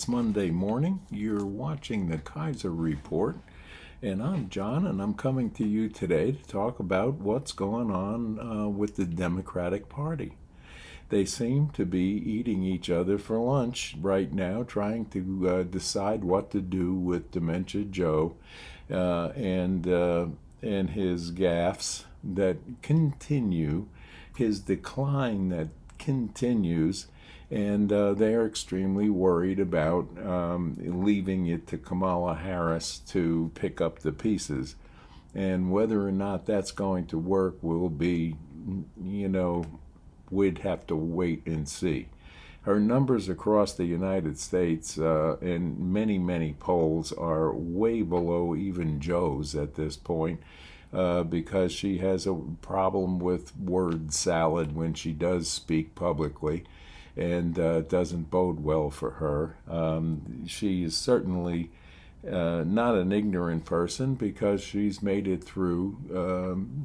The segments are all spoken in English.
It's Monday morning. You're watching the Kaiser Report, and I'm John, and I'm coming to you today to talk about what's going on with the Democratic Party. They seem to be eating each other for lunch right now, trying to decide what to do with Dementia Joe and his gaffes that continue, his decline that continues. And they are extremely worried about leaving it to Kamala Harris to pick up the pieces. And whether or not that's going to work will be, we'd have to wait and see. Her numbers across the United States in many, many polls are way below even Joe's at this point because she has a problem with word salad when she does speak publicly. And doesn't bode well for her. She is certainly not an ignorant person because she's made it through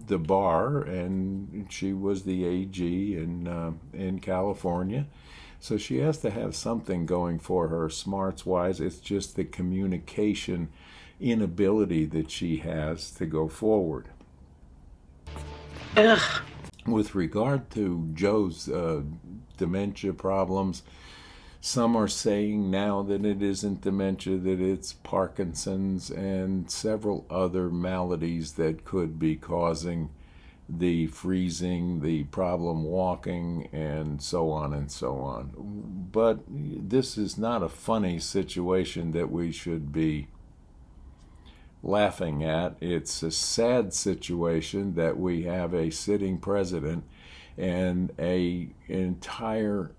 the bar, and she was the AG in California. So she has to have something going for her smarts-wise. It's just the communication inability that she has to go forward. Ugh. With regard to Joe's dementia problems, some are saying now that it isn't dementia, that it's Parkinson's and several other maladies that could be causing the freezing, the problem walking, and so on and so on. But this is not a funny situation that we should be laughing at. It's a sad situation that we have a sitting president and an entire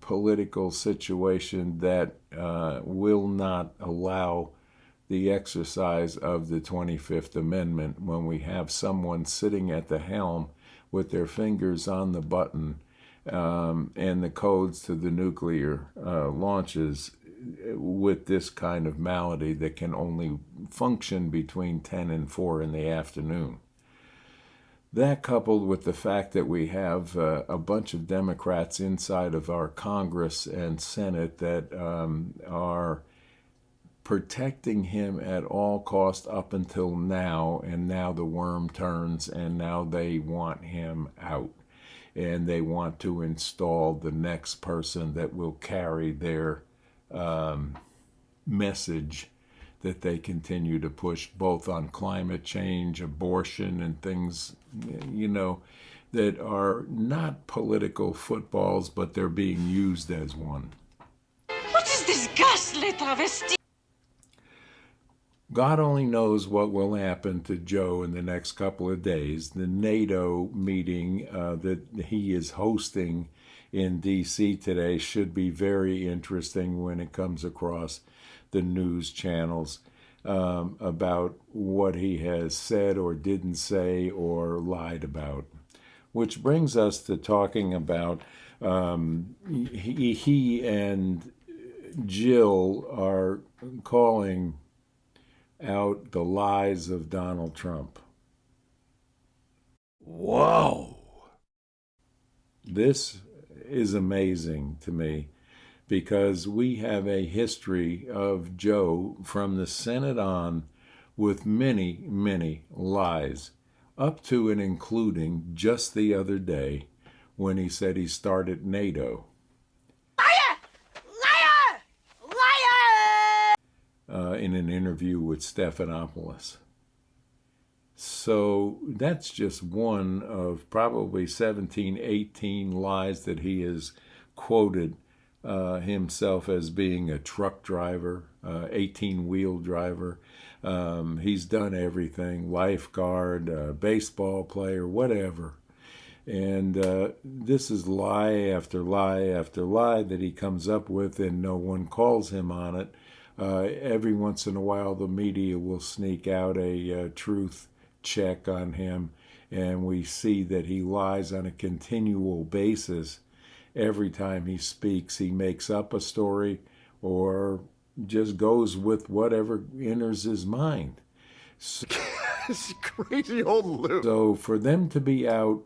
political situation that will not allow the exercise of the 25th Amendment when we have someone sitting at the helm with their fingers on the button and the codes to the nuclear launches with this kind of malady that can only function between 10 and 4 in the afternoon. That, coupled with the fact that we have a bunch of Democrats inside of our Congress and Senate that are protecting him at all costs up until now, and now the worm turns, and now they want him out. And they want to install the next person that will carry their message that they continue to push both on climate change, abortion, and things, that are not political footballs, but they're being used as one. What is this ghastly travesty? God only knows what will happen to Joe in the next couple of days. The NATO meeting that he is hosting in D.C. today should be very interesting when it comes across the news channels about what he has said or didn't say or lied about. Which brings us to talking about he and Jill are calling out the lies of Donald Trump. Whoa! This is amazing to me because we have a history of Joe from the Senate on with many, many lies, up to and including just the other day when he said he started NATO. In an interview with Stephanopoulos. So that's just one of probably 17, 18 lies that he has quoted himself as being a truck driver, 18-wheel driver. He's done everything, lifeguard, baseball player, whatever. And this is lie after lie after lie that he comes up with, and no one calls him on it. Every once in a while, the media will sneak out a truth check on him, and we see that he lies on a continual basis. Every time he speaks, he makes up a story or just goes with whatever enters his mind. So, This crazy old loop. So for them to be out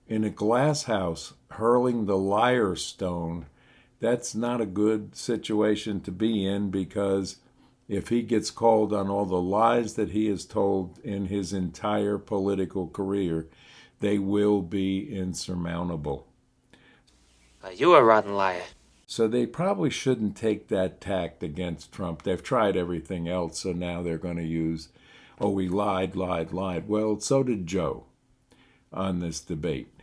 in a glass house hurling the liar stone That's not a good situation to be in, because if he gets called on all the lies that he has told in his entire political career, they will be insurmountable. You a rotten liar. So they probably shouldn't take that tact against Trump. They've tried everything else, so now they're going to use, oh, he lied. Well, so did Joe on this debate.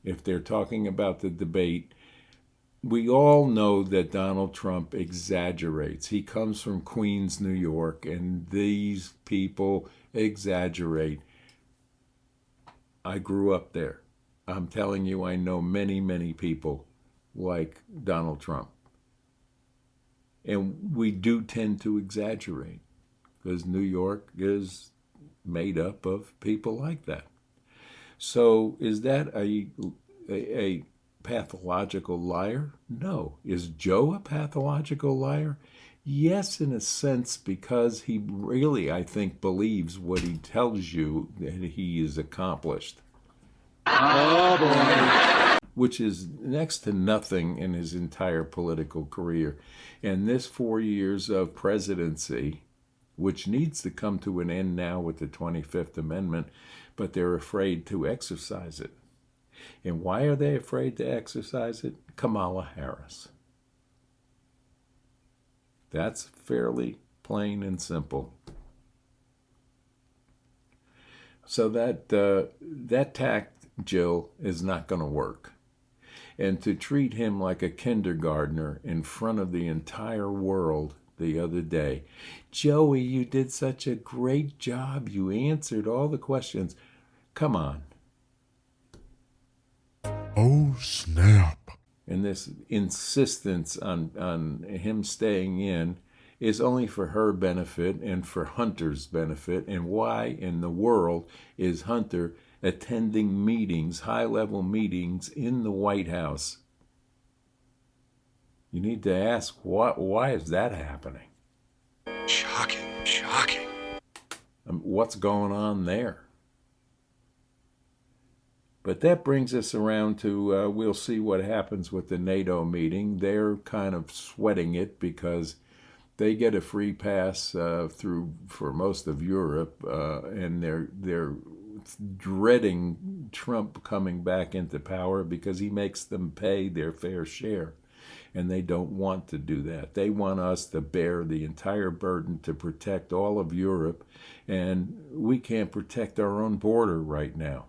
If they're talking about the debate, we all know that Donald Trump exaggerates. He comes from Queens, New York, and these people exaggerate. I grew up there. I'm telling you, I know many, many people like Donald Trump. And we do tend to exaggerate because New York is made up of people like that. So is that a pathological liar? No. Is Joe a pathological liar? Yes, in a sense, because he really, I think, believes what he tells you that he has accomplished. Oh, boy. Which is next to nothing in his entire political career. And this 4 years of presidency, which needs to come to an end now with the 25th Amendment, but they're afraid to exercise it. And why are they afraid to exercise it? Kamala Harris. That's fairly plain and simple. So that tact, Jill, is not going to work. And to treat him like a kindergartner in front of the entire world the other day, Joey, you did such a great job. You answered all the questions. Come on. Oh, snap. And this insistence on him staying in is only for her benefit and for Hunter's benefit. And why in the world is Hunter attending meetings, high-level meetings in the White House? You need to ask, why is that happening? Shocking. What's going on there? But that brings us around to, we'll see what happens with the NATO meeting. They're kind of sweating it because they get a free pass for most of Europe, and they're dreading Trump coming back into power because he makes them pay their fair share. And they don't want to do that. They want us to bear the entire burden to protect all of Europe, and we can't protect our own border right now.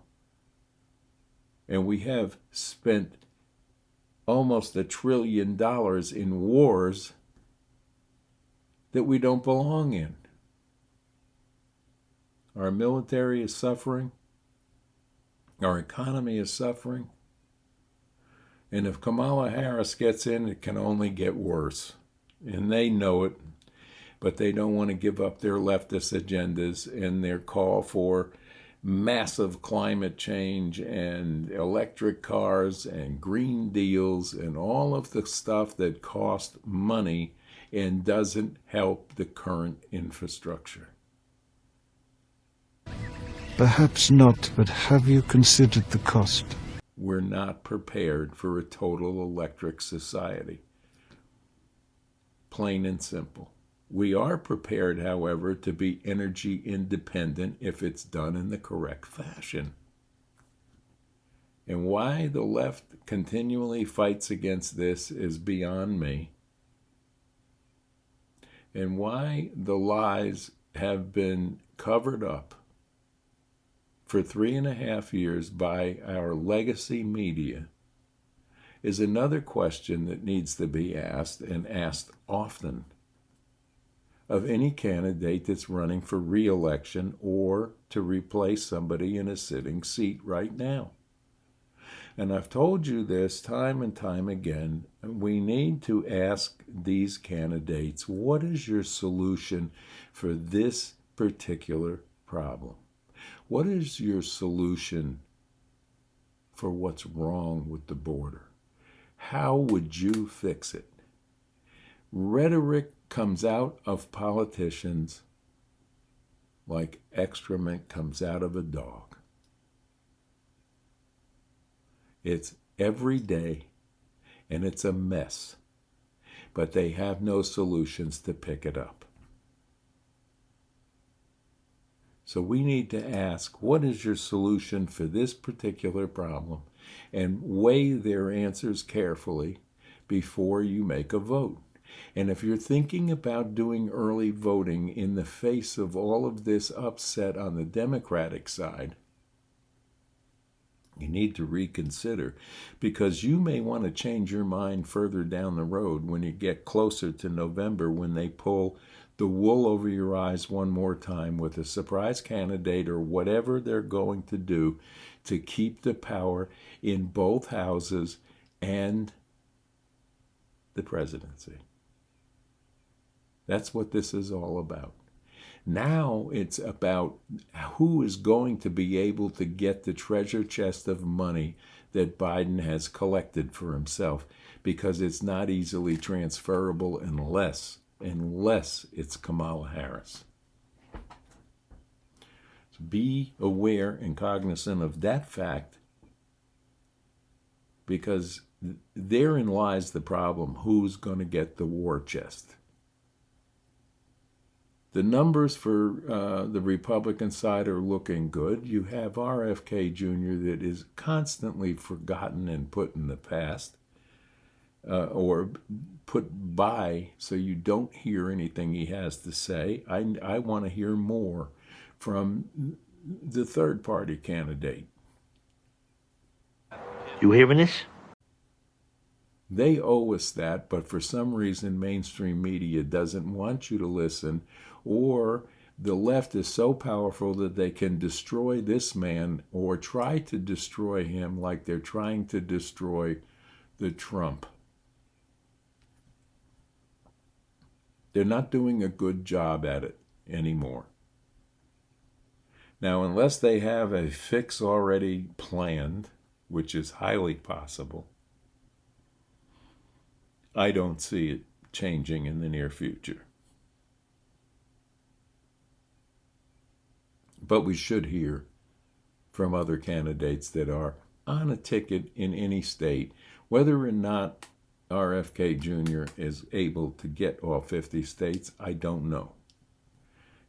And we have spent almost $1 trillion in wars that we don't belong in. Our military is suffering. Our economy is suffering. And if Kamala Harris gets in, it can only get worse. And they know it, but they don't want to give up their leftist agendas and their call for massive climate change and electric cars and green deals and all of the stuff that costs money and doesn't help the current infrastructure. Perhaps not, but have you considered the cost? We're not prepared for a total electric society. Plain and simple. We are prepared, however, to be energy independent if it's done in the correct fashion. And why the left continually fights against this is beyond me. And why the lies have been covered up for 3.5 years by our legacy media is another question that needs to be asked, and asked often, of any candidate that's running for re-election or to replace somebody in a sitting seat right now. And I've told you this time and time again, we need to ask these candidates, what is your solution for this particular problem? What is your solution for what's wrong with the border? How would you fix it? Rhetoric comes out of politicians like excrement comes out of a dog. It's every day, and it's a mess. but they have no solutions to pick it up. So we need to ask, what is your solution for this particular problem? And weigh their answers carefully before you make a vote. And if you're thinking about doing early voting in the face of all of this upset on the Democratic side, you need to reconsider, because you may want to change your mind further down the road when you get closer to November, when they pull the wool over your eyes one more time with a surprise candidate or whatever they're going to do to keep the power in both houses and the presidency. That's what this is all about. Now it's about who is going to be able to get the treasure chest of money that Biden has collected for himself, because it's not easily transferable unless it's Kamala Harris. So be aware and cognizant of that fact, because therein lies the problem. Who's going to get the war chest? The numbers for the Republican side are looking good. You have RFK Jr. that is constantly forgotten and put in the past, or put by, so you don't hear anything he has to say. I want to hear more from the third-party candidate. You hearing this? They owe us that, but for some reason mainstream media doesn't want you to listen, or the left is so powerful that they can destroy this man or try to destroy him like they're trying to destroy the Trump. They're not doing a good job at it anymore. Now, unless they have a fix already planned, which is highly possible, I don't see it changing in the near future. But we should hear from other candidates that are on a ticket in any state. Whether or not RFK Jr. is able to get all 50 states, I don't know.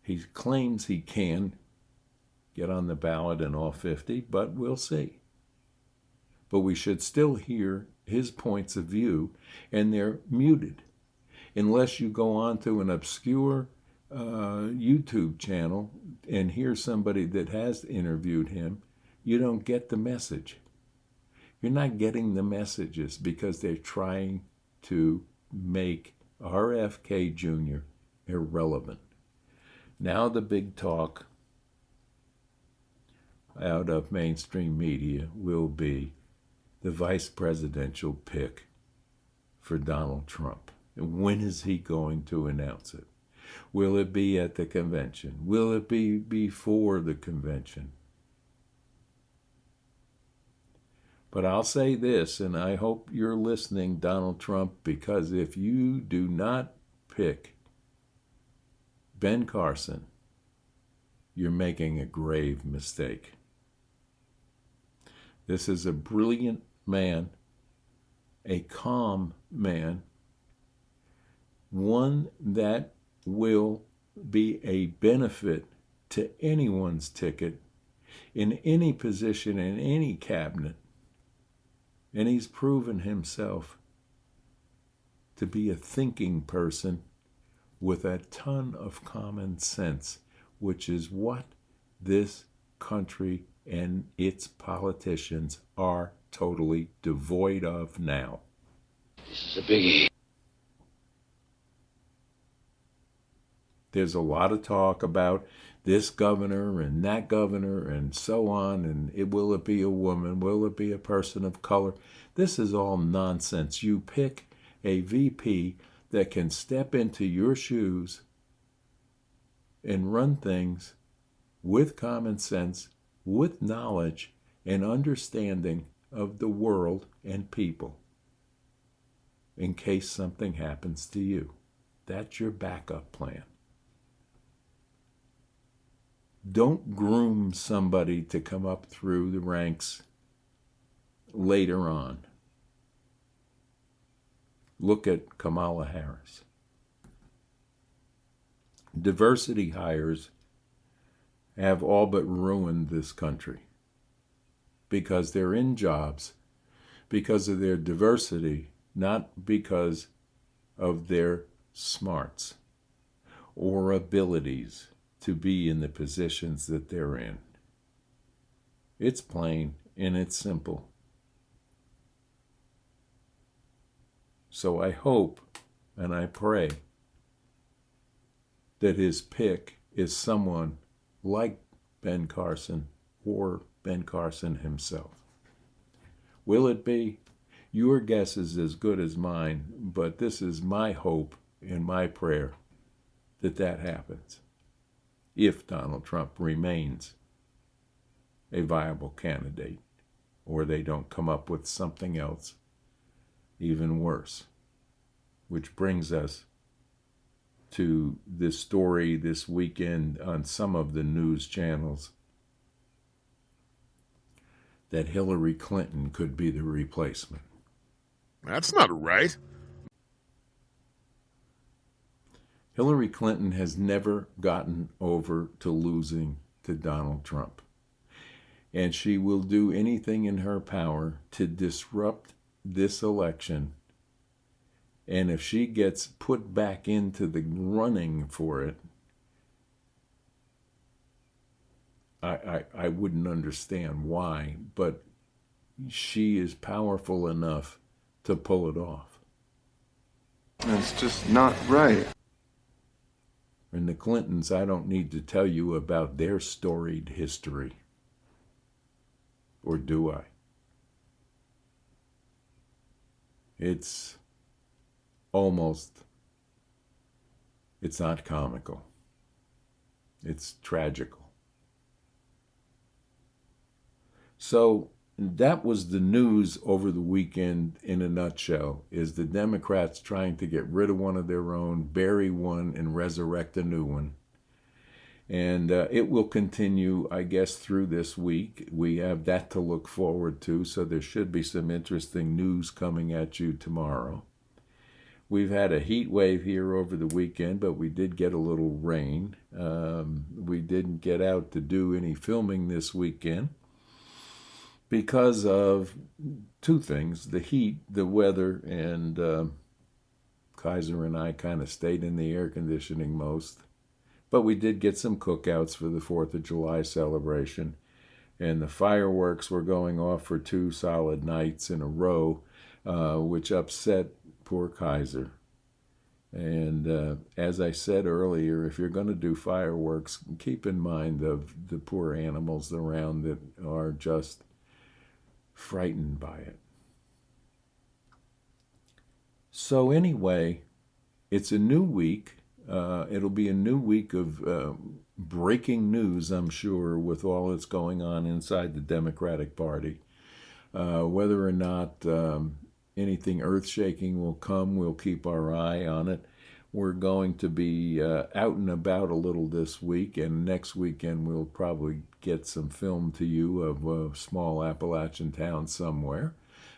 He claims he can get on the ballot in all 50, but we'll see. But we should still hear his points of view, and they're muted. Unless you go on to an obscure YouTube channel and hear somebody that has interviewed him, you don't get the message. You're not getting the messages because they're trying to make RFK Jr. irrelevant. Now the big talk out of mainstream media will be the vice presidential pick for Donald Trump. And when is he going to announce it? Will it be at the convention? Will it be before the convention? But I'll say this, and I hope you're listening, Donald Trump, because if you do not pick Ben Carson, you're making a grave mistake. This is a brilliant man, a calm man, one that will be a benefit to anyone's ticket in any position in any cabinet. And he's proven himself to be a thinking person with a ton of common sense, which is what this country and its politicians are totally devoid of now. This is a biggie. There's a lot of talk about this governor and that governor and so on, and will it be a woman? Will it be a person of color? This is all nonsense. You pick a VP that can step into your shoes and run things with common sense, with knowledge and understanding of the world and people in case something happens to you. That's your backup plan. Don't groom somebody to come up through the ranks later on. Look at Kamala Harris. Diversity hires have all but ruined this country because they're in jobs because of their diversity, not because of their smarts or abilities to be in the positions that they're in. It's plain and it's simple. So I hope and I pray that his pick is someone like Ben Carson or Ben Carson himself. Will it be? Your guess is as good as mine, but this is my hope and my prayer that that happens if Donald Trump remains a viable candidate or they don't come up with something else even worse. Which brings us to this story this weekend on some of the news channels that Hillary Clinton could be the replacement. That's not right. Hillary Clinton has never gotten over to losing to Donald Trump. And she will do anything in her power to disrupt this election. And if she gets put back into the running for it, I wouldn't understand why, but she is powerful enough to pull it off. That's just not right. And the Clintons, I don't need to tell you about their storied history. Or do I? It's not comical. It's tragical. So that was the news over the weekend in a nutshell, is the Democrats trying to get rid of one of their own, bury one, and resurrect a new one. And it will continue, I guess, through this week. We have that to look forward to, so there should be some interesting news coming at you tomorrow. We've had a heat wave here over the weekend, but we did get a little rain. We didn't get out to do any filming this weekend because of two things: the heat, the weather, and Kaiser and I kind of stayed in the air conditioning most. But we did get some cookouts for the 4th of July celebration, and the fireworks were going off for 2 solid nights in a row, which upset poor Kaiser. And as I said earlier, if you're going to do fireworks, keep in mind of the poor animals around that are just frightened by it. So anyway, it's a new week. It'll be a new week of breaking news, I'm sure, with all that's going on inside the Democratic Party. Whether or not anything earth-shaking will come, we'll keep our eye on it. We're going to be out and about a little this week, and next weekend we'll probably get some film to you of a small Appalachian town somewhere.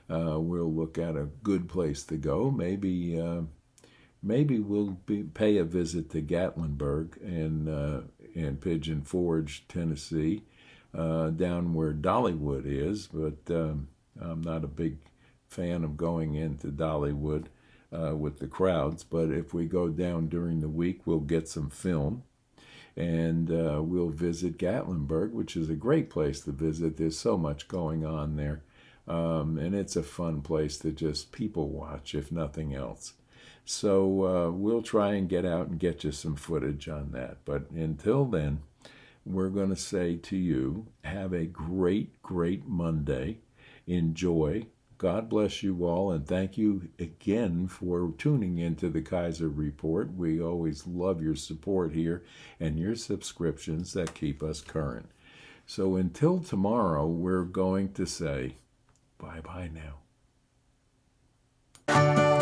We'll look at a good place to go. Maybe we'll pay a visit to Gatlinburg and Pigeon Forge, Tennessee, down where Dollywood is. But I'm not a big fan of going into Dollywood with the crowds. But if we go down during the week, we'll get some film. And we'll visit Gatlinburg, which is a great place to visit. There's so much going on there. And it's a fun place to just people watch, if nothing else. So we'll try and get out and get you some footage on that. But until then, we're going to say to you, have a great, great Monday. Enjoy. God bless you all, and thank you again for tuning into the Kaiser Report. We always love your support here and your subscriptions that keep us current. So until tomorrow, we're going to say bye-bye now.